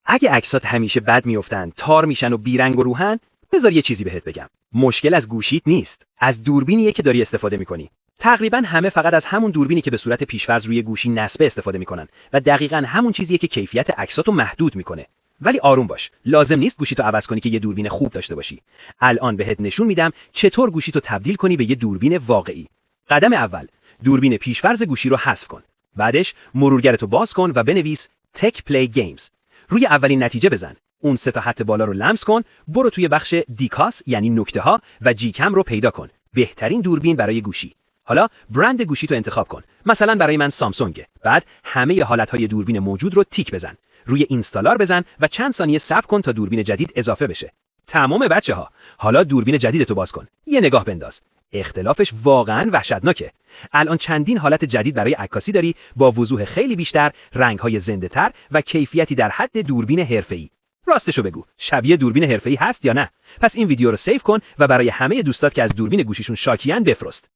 اگه عکسات همیشه بد میافتن، تار میشن و بیرنگ و روحن، بذار یه چیزی بهت بگم. مشکل از گوشیت نیست، از دوربینیه که داری استفاده میکنی. تقریبا همه فقط از همون دوربینی که به صورت پیش‌فرض روی گوشی نصبه استفاده میکنن و دقیقاً همون چیزیه که کیفیت عکساتو محدود میکنه. ولی آروم باش، لازم نیست گوشیتو عوض کنی که یه دوربین خوب داشته باشی. الان بهت نشون میدم چطور گوشیتو تبدیل کنی به یه دوربین واقعی. قدم اول، دوربین پیش‌فرض گوشی رو حذف کن. بعدش مرورگرتو باز کن و بنویس تک پلی گیمز. روی اولین نتیجه بزن. اون سه تا خط بالا رو لمس کن، برو توی بخش دیکاس یعنی نکته ها و جی کم رو پیدا کن. بهترین دوربین برای گوشی. حالا برند گوشی تو انتخاب کن. مثلا برای من سامسونگه. بعد همه حالتهای دوربین موجود رو تیک بزن. روی اینستالار بزن و چند ثانیه صبر کن تا دوربین جدید اضافه بشه. تمام بچه‌ها، حالا دوربین جدیدتو باز کن. یه نگاه بنداز. اختلافش واقعاً وحشتناکه. الان چندین حالت جدید برای عکاسی داری با وضوح خیلی بیشتر، رنگ‌های زنده‌تر و کیفیتی در حد دوربین حرفه‌ای. راستشو بگو، شبیه دوربین حرفه‌ای هست یا نه؟ پس این ویدیو رو سیو کن و برای همه دوستات که از دوربین گوشیشون شاکیان بفرست.